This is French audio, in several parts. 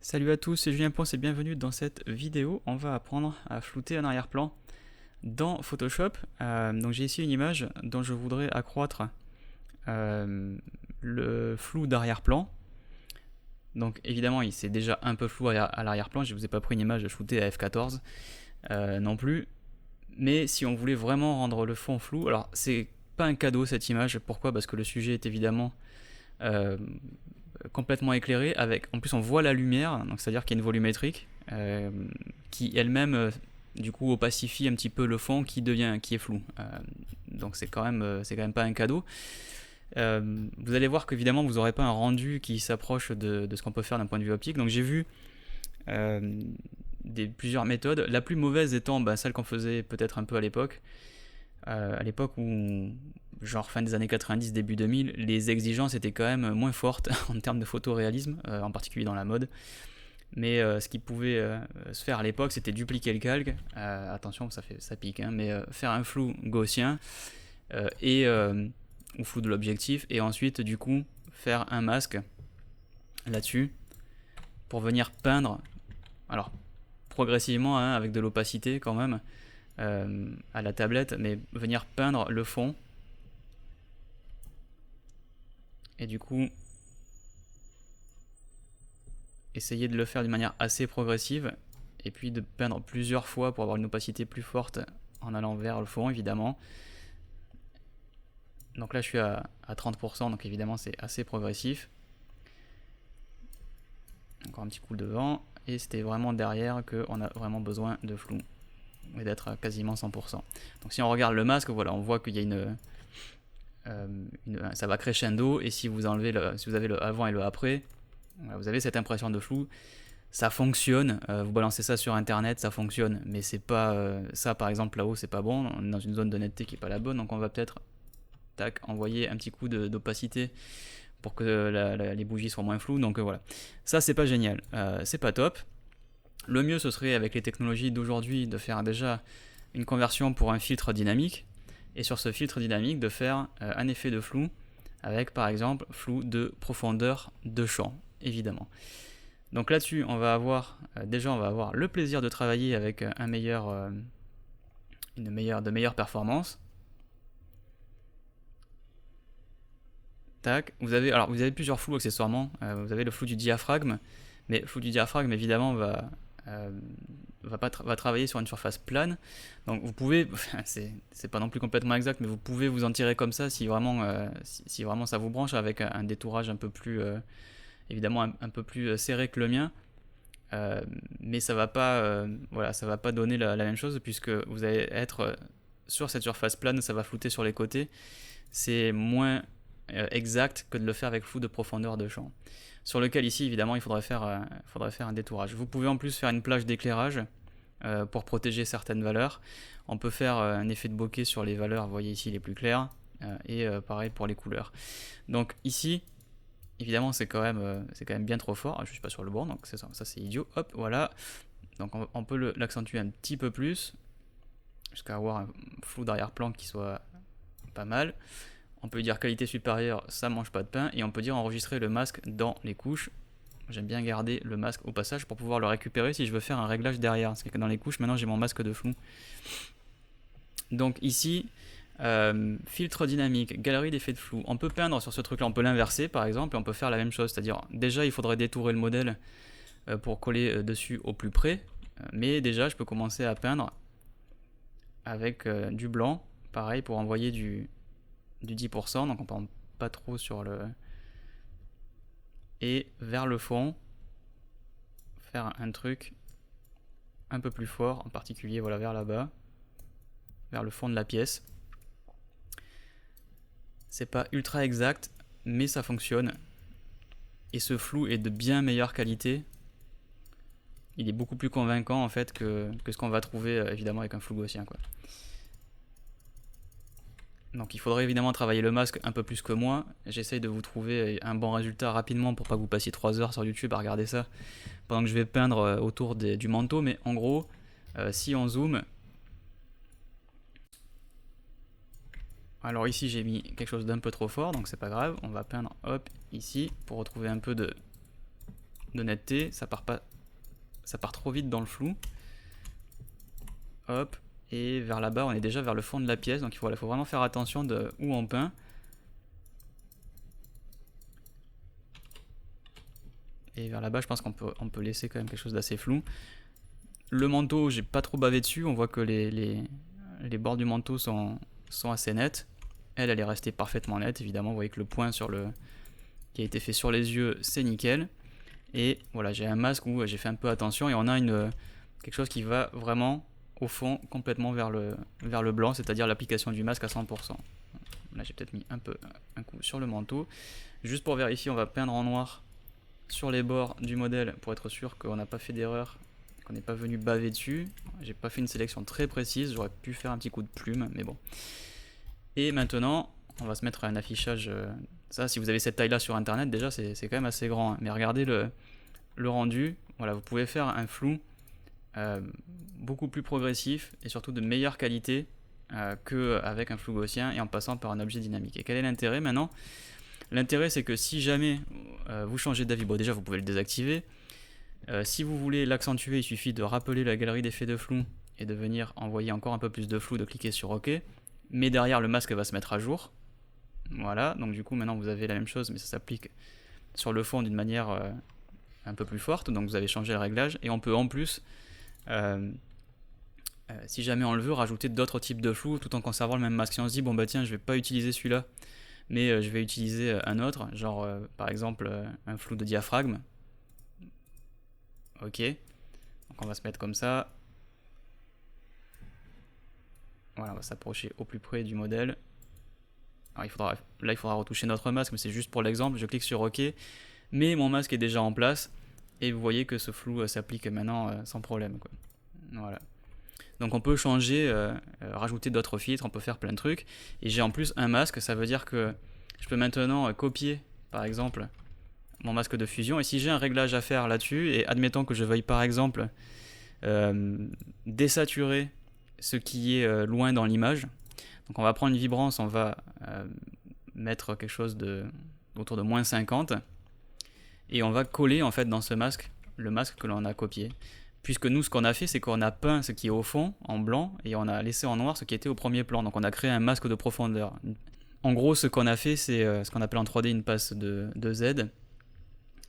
Salut à tous, c'est Julien Ponce et bienvenue dans cette vidéo. On va apprendre à flouter un arrière-plan dans Photoshop. Donc j'ai ici une image dont je voudrais accroître le flou d'arrière-plan. Donc évidemment c'est déjà un peu flou à l'arrière-plan, je ne vous ai pas pris une image floutée à f14 non plus. Mais si on voulait vraiment rendre le fond flou, alors c'est pas un cadeau cette image, pourquoi? Parce que le sujet est évidemment complètement éclairé, avec en plus on voit la lumière, donc c'est-à-dire qu'il y a une volumétrique qui elle-même du coup opacifie un petit peu le fond qui est flou. Donc c'est quand même pas un cadeau. Vous allez voir qu'évidemment vous n'aurez pas un rendu qui s'approche de ce qu'on peut faire d'un point de vue optique. Donc j'ai vu plusieurs méthodes, la plus mauvaise étant celle qu'on faisait peut-être un peu à l'époque où, genre fin des années 90, début 2000, les exigences étaient quand même moins fortes en termes de photoréalisme, en particulier dans la mode. Mais ce qui pouvait se faire à l'époque, c'était dupliquer le calque, attention ça pique, hein, mais faire un flou gaussien ou flou de l'objectif, et ensuite du coup faire un masque là-dessus pour venir peindre, alors progressivement, hein, avec de l'opacité quand même, à la tablette, mais venir peindre le fond. Et du coup, essayer de le faire d'une manière assez progressive, et puis de peindre plusieurs fois pour avoir une opacité plus forte en allant vers le fond, évidemment. Donc là, je suis à 30%, donc évidemment, c'est assez progressif. Encore un petit coup devant, et c'était vraiment derrière qu'on a vraiment besoin de flou et d'être à quasiment 100%. Donc si on regarde le masque, voilà, on voit qu'il y a ça va crescendo, et si vous avez le avant et le après, voilà, vous avez cette impression de flou. Ça fonctionne, vous balancez ça sur internet, ça fonctionne, mais c'est pas ça par exemple là-haut, c'est pas bon, on est dans une zone de netteté qui est pas la bonne, donc on va peut-être envoyer un petit coup d'opacité pour que les bougies soient moins floues. Donc voilà, ça c'est pas génial, c'est pas top. Le mieux, ce serait, avec les technologies d'aujourd'hui, de faire déjà une conversion pour un filtre dynamique, et sur ce filtre dynamique de faire un effet de flou avec par exemple flou de profondeur de champ, évidemment. Donc là-dessus, on va avoir le plaisir de travailler avec de meilleures performances. Tac. Vous avez plusieurs flous accessoirement. Vous avez le flou du diaphragme, mais le flou du diaphragme évidemment va travailler sur une surface plane. Donc vous pouvez, c'est pas non plus complètement exact, mais vous pouvez vous en tirer comme ça si vraiment ça vous branche, avec un détourage un peu plus évidemment un peu plus serré que le mien. Mais ça va pas donner la même chose, puisque vous allez être sur cette surface plane, ça va flouter sur les côtés. C'est moins exact que de le faire avec flou de profondeur de champ, sur lequel ici évidemment il faudrait faire un détourage. Vous pouvez en plus faire une plage d'éclairage pour protéger certaines valeurs. On peut faire un effet de bokeh sur les valeurs, vous voyez ici les plus claires, et pareil pour les couleurs. Donc ici évidemment c'est quand même bien trop fort. Je suis pas sur le bord, donc ça c'est idiot. Hop, voilà. Donc on peut l'accentuer un petit peu plus jusqu'à avoir un flou d'arrière-plan qui soit pas mal. On peut dire qualité supérieure, ça mange pas de pain, et on peut dire enregistrer le masque dans les couches. J'aime bien garder le masque au passage pour pouvoir le récupérer si je veux faire un réglage derrière, parce que dans les couches maintenant j'ai mon masque de flou. Donc ici, filtre dynamique, galerie d'effets de flou. On peut peindre sur ce truc là, on peut l'inverser par exemple, et on peut faire la même chose, c'est-à-dire déjà il faudrait détourer le modèle pour coller dessus au plus près, mais déjà je peux commencer à peindre avec du blanc, pareil pour envoyer du 10%, donc on prend pas trop sur le... Et vers le fond, faire un truc un peu plus fort, en particulier voilà vers là-bas, vers le fond de la pièce. C'est pas ultra exact, mais ça fonctionne. Et ce flou est de bien meilleure qualité. Il est beaucoup plus convaincant en fait que ce qu'on va trouver évidemment avec un flou gaussien, quoi. Donc il faudrait évidemment travailler le masque un peu plus que moi. J'essaye de vous trouver un bon résultat rapidement pour pas que vous passiez 3 heures sur YouTube à regarder ça pendant que je vais peindre autour du manteau. Mais en gros, si on zoome, Alors ici j'ai mis quelque chose d'un peu trop fort, donc c'est pas grave, on va peindre hop ici pour retrouver un peu de netteté, ça part trop vite dans le flou. Hop, et vers là-bas on est déjà vers le fond de la pièce, donc il faut vraiment faire attention de où on peint. Et vers là-bas je pense qu'on peut laisser quand même quelque chose d'assez flou. Le manteau, j'ai pas trop bavé dessus, on voit que les bords du manteau sont assez nets. Elle est restée parfaitement nette, évidemment, vous voyez que le point qui a été fait sur les yeux, c'est nickel. Et voilà, j'ai un masque où j'ai fait un peu attention et on a quelque chose qui va vraiment au fond complètement vers le blanc, c'est-à-dire l'application du masque à 100%. Là j'ai peut-être mis un coup sur le manteau. Juste pour vérifier, on va peindre en noir sur les bords du modèle pour être sûr qu'on n'a pas fait d'erreur, qu'on n'est pas venu baver dessus. J'ai pas fait une sélection très précise, j'aurais pu faire un petit coup de plume, mais bon. Et maintenant, on va se mettre à un affichage. Ça, si vous avez cette taille-là sur internet, déjà c'est quand même assez grand. Hein. Mais regardez le rendu. Voilà, vous pouvez faire un flou beaucoup plus progressif et surtout de meilleure qualité qu'avec un flou gaussien et en passant par un objet dynamique. Et quel est l'intérêt maintenant? L'intérêt, c'est que si jamais vous changez d'avis, bon déjà vous pouvez le désactiver. Si vous voulez l'accentuer, il suffit de rappeler la galerie d'effets de flou et de venir envoyer encore un peu plus de flou, de cliquer sur OK. Mais derrière, le masque va se mettre à jour. Voilà, donc du coup maintenant vous avez la même chose, mais ça s'applique sur le fond d'une manière un peu plus forte. Donc vous avez changé le réglage et on peut en plus, si jamais on le veut, rajouter d'autres types de flou tout en conservant le même masque. Si on se dit bon bah tiens, je vais pas utiliser celui-là, mais je vais utiliser un autre, genre par exemple un flou de diaphragme. Ok, donc on va se mettre comme ça. Voilà, on va s'approcher au plus près du modèle. Alors il faudra retoucher notre masque, mais c'est juste pour l'exemple. Je clique sur OK, mais mon masque est déjà en place. Et vous voyez que ce flou s'applique maintenant sans problème, quoi. Voilà. Donc on peut changer, rajouter d'autres filtres, on peut faire plein de trucs. Et j'ai en plus un masque, ça veut dire que je peux maintenant copier, par exemple, mon masque de fusion. Et si j'ai un réglage à faire là-dessus, et admettons que je veuille par exemple désaturer ce qui est loin dans l'image. Donc on va prendre une vibrance, on va mettre quelque chose autour de moins 50 et on va coller en fait dans ce masque le masque que l'on a copié. Puisque nous ce qu'on a fait c'est qu'on a peint ce qui est au fond en blanc et on a laissé en noir ce qui était au premier plan. Donc on a créé un masque de profondeur. En gros ce qu'on a fait c'est ce qu'on appelle en 3D une passe de Z.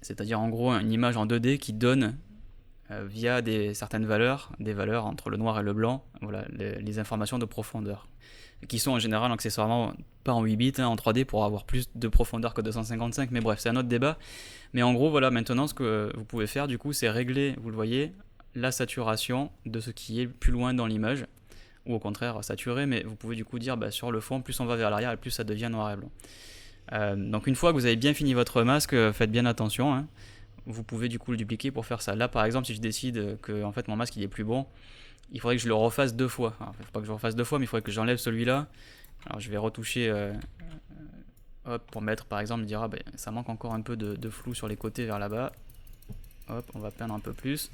C'est-à-dire en gros une image en 2D qui donne via certaines valeurs, des valeurs entre le noir et le blanc, voilà, les informations de profondeur, qui sont en général accessoirement pas en 8 bits, hein, en 3D pour avoir plus de profondeur que 255, mais bref, c'est un autre débat. Mais en gros, voilà, maintenant ce que vous pouvez faire du coup, c'est régler, vous le voyez, la saturation de ce qui est plus loin dans l'image, ou au contraire saturer, mais vous pouvez du coup dire sur le fond, plus on va vers l'arrière et plus ça devient noir et blanc. Donc une fois que vous avez bien fini votre masque, faites bien attention, hein. Vous pouvez du coup le dupliquer pour faire ça. Là par exemple si je décide que en fait mon masque il est plus bon, il faudrait que je le refasse deux fois. Alors, il ne faut pas que je le refasse deux fois, mais il faudrait que j'enlève celui-là. Alors je vais retoucher hop, pour mettre par exemple, dire ça manque encore un peu de flou sur les côtés vers là-bas. Hop, on va peindre un peu plus.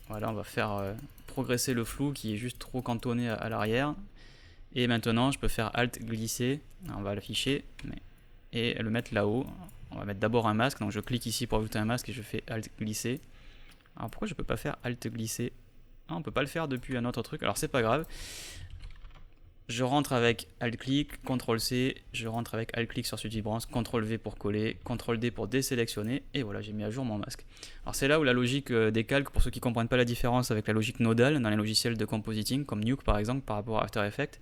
Voilà, on va faire progresser le flou qui est juste trop cantonné à l'arrière. Et maintenant je peux faire Alt glisser, on va l'afficher et le mettre là-haut. On va mettre d'abord un masque, donc je clique ici pour ajouter un masque et je fais Alt glisser. Alors pourquoi je peux pas faire Alt glisser? Ah, on peut pas le faire depuis un autre truc, alors c'est pas grave. Je rentre avec Alt clic, CTRL C, je rentre avec Alt clic sur Suite Vibrance, CTRL V pour coller, CTRL D pour désélectionner, et voilà, j'ai mis à jour mon masque. Alors c'est là où la logique des calques, pour ceux qui comprennent pas la différence avec la logique nodale dans les logiciels de compositing, comme Nuke par exemple, par rapport à After Effects,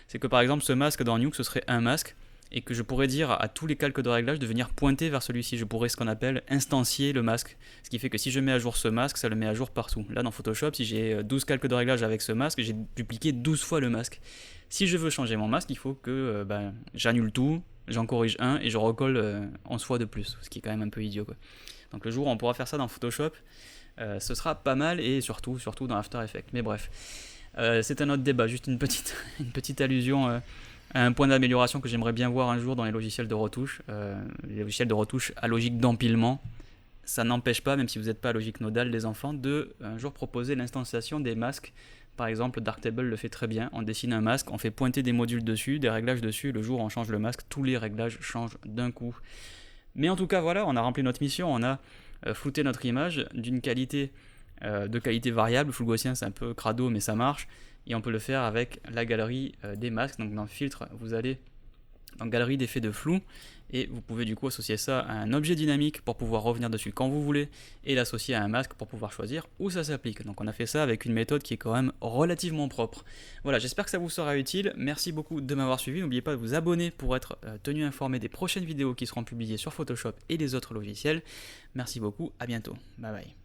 c'est que par exemple ce masque dans Nuke, ce serait un masque, et que je pourrais dire à tous les calques de réglage de venir pointer vers celui-ci. Je pourrais ce qu'on appelle instancier le masque. Ce qui fait que si je mets à jour ce masque, ça le met à jour partout. Là dans Photoshop, si j'ai 12 calques de réglage avec ce masque, j'ai dupliqué 12 fois le masque. Si je veux changer mon masque, il faut que j'annule tout, j'en corrige un et je recolle 11 fois de plus. Ce qui est quand même un peu idiot, quoi. Donc le jour où on pourra faire ça dans Photoshop, ce sera pas mal et surtout dans After Effects. Mais bref, c'est un autre débat, juste une petite allusion à un point d'amélioration que j'aimerais bien voir un jour dans les logiciels de retouche. Les logiciels de retouche à logique d'empilement, ça n'empêche pas, même si vous n'êtes pas à logique nodale, les enfants, de un jour proposer l'instanciation des masques par exemple, Darktable le fait très bien. On dessine un masque, on fait pointer des modules dessus, des réglages dessus, le jour où on change le masque, tous les réglages changent d'un coup. Mais en tout cas, voilà, on a rempli notre mission, on a flouté notre image d'une qualité, de qualité variable. Full Gaussien, c'est un peu crado, mais ça marche. Et on peut le faire avec la galerie des masques. Donc dans Filtre, vous allez dans Galerie d'effets de flou, et vous pouvez du coup associer ça à un objet dynamique pour pouvoir revenir dessus quand vous voulez, et l'associer à un masque pour pouvoir choisir où ça s'applique. Donc on a fait ça avec une méthode qui est quand même relativement propre. Voilà, j'espère que ça vous sera utile, merci beaucoup de m'avoir suivi, n'oubliez pas de vous abonner pour être tenu informé des prochaines vidéos qui seront publiées sur Photoshop et les autres logiciels. Merci beaucoup, à bientôt, bye bye.